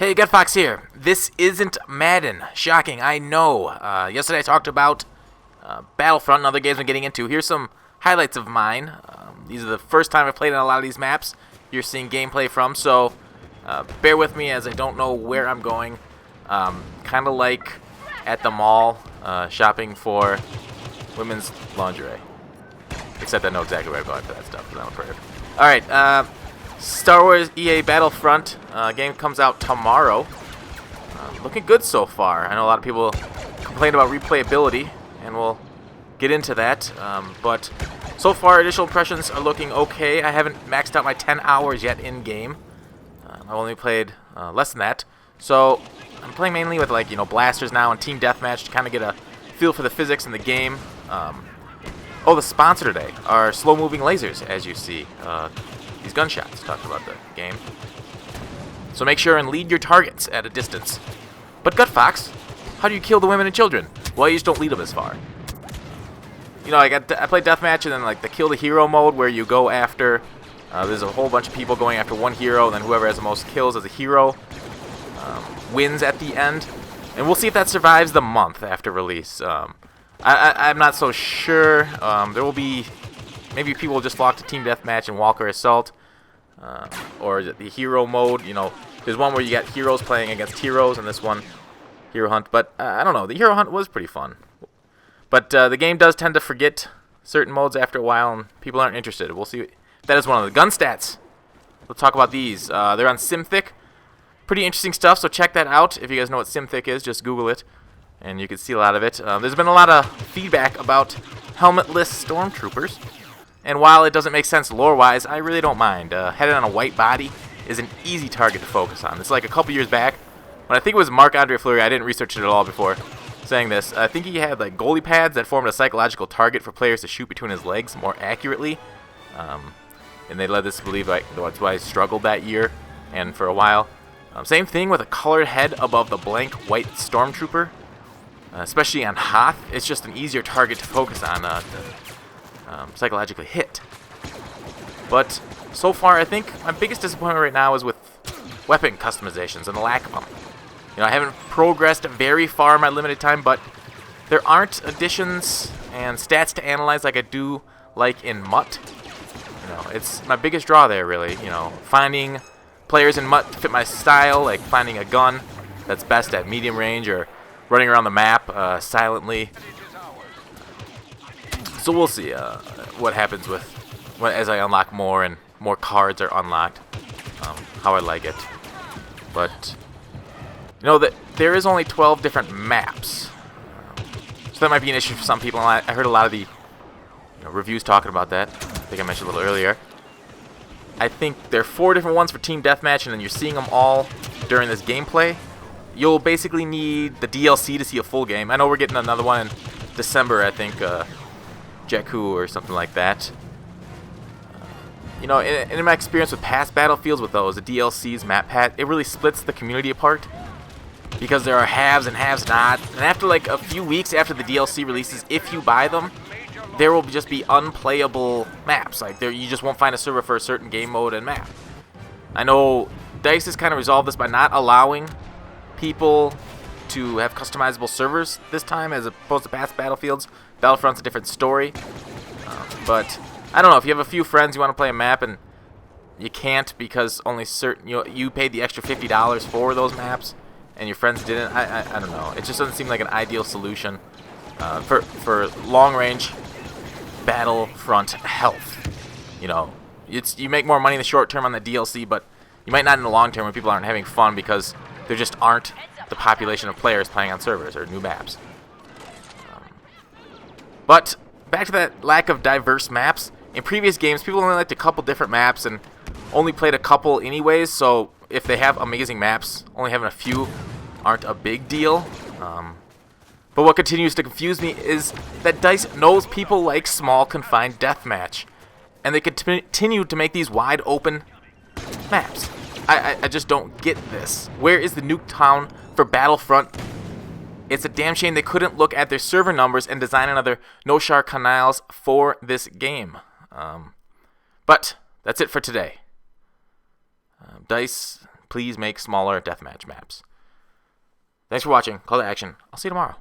Hey, GutFoxx here. This isn't Madden. Shocking, I know. Yesterday I talked about Battlefront and other games I'm getting into. Here's some highlights of mine. These are the first time I've played on a lot of these maps you're seeing gameplay from, so bear with me as I don't know where I'm going. Kind of like at the mall shopping for women's lingerie. Except I know exactly where I'm going for that stuff because I'm a perv. Alright, Star Wars EA Battlefront game comes out tomorrow. Looking good so far. I know a lot of people complain about replayability, and we'll get into that. But so far, initial impressions are looking okay. I haven't maxed out my 10 hours yet in game. I've only played less than that. So I'm playing mainly with blasters now and team deathmatch to kind of get a feel for the physics in the game. Oh, the sponsor today are slow-moving lasers, as you see. These gunshots, talked about the game. So make sure and lead your targets at a distance. But GutFoxx, how do you kill the women and children? Well, you just don't lead them as far. You know, I played Deathmatch and then the kill the hero mode where you go after, there's a whole bunch of people going after one hero, and then whoever has the most kills as a hero wins at the end. And we'll see if that survives the month after release. I'm not so sure. There will be maybe people will just flock to Team Deathmatch and Walker Assault, or the hero mode. You know, there's one where you got heroes playing against heroes, and this one, Hero Hunt. But I don't know. The Hero Hunt was pretty fun. But the game does tend to forget certain modes after a while, and people aren't interested. We'll see. That is one of the gun stats. Let's talk about these. They're on SimThick. Pretty interesting stuff, so check that out. If you guys know what SimThick is, just Google it, and you can see a lot of it. There's been a lot of feedback about helmetless stormtroopers. And while it doesn't make sense lore-wise, I really don't mind. Headed on a white body is an easy target to focus on. It's like a couple years back, when I think it was Marc-Andre Fleury, I didn't research it at all before saying this. I think he had goalie pads that formed a psychological target for players to shoot between his legs more accurately. And they led us to believe that's why I struggled that year and for a while. Same thing with a colored head above the blank white stormtrooper. Especially on Hoth, it's just an easier target to focus on. Psychologically hit. But so far, I think my biggest disappointment right now is with weapon customizations and the lack of them. You know, I haven't progressed very far in my limited time, but there aren't additions and stats to analyze like I do like in MUT. You know, it's my biggest draw there, really. You know, finding players in MUT to fit my style, like finding a gun that's best at medium range or running around the map silently. So we'll see what happens as I unlock more and more cards are unlocked, how I like it. But you know that there is only 12 different maps, so that might be an issue for some people. And I heard a lot of the reviews talking about that. I think I mentioned a little earlier. I think there are 4 different ones for Team Deathmatch, and then you're seeing them all during this gameplay. You'll basically need the DLC to see a full game. I know we're getting another one in December, I think. Jakku or something like that. You know, in my experience with past Battlefields with those, the DLCs, map pat, it really splits the community apart because there are haves and haves not. And after a few weeks after the DLC releases, if you buy them, there will just be unplayable maps. You just won't find a server for a certain game mode and map. I know DICE has kind of resolved this by not allowing people to have customizable servers this time as opposed to past Battlefields. Battlefront's a different story, but I don't know, if you have a few friends you want to play a map and you can't because only certain you paid the extra $50 for those maps and your friends didn't. I don't know. It just doesn't seem like an ideal solution for long range Battlefront health. You know, you make more money in the short term on the DLC, but you might not in the long term when people aren't having fun because there just aren't the population of players playing on servers or new maps. But back to that lack of diverse maps. In previous games, people only liked a couple different maps and only played a couple anyways, so if they have amazing maps, only having a few aren't a big deal. But what continues to confuse me is that DICE knows people like small, confined deathmatch, and they continue to make these wide open maps. I just don't get this. Where is the Nuketown for Battlefront? It's a damn shame they couldn't look at their server numbers and design another no-shar canals for this game. But that's it for today. DICE please make smaller deathmatch maps. Thanks for watching. Call to action. I'll see you tomorrow.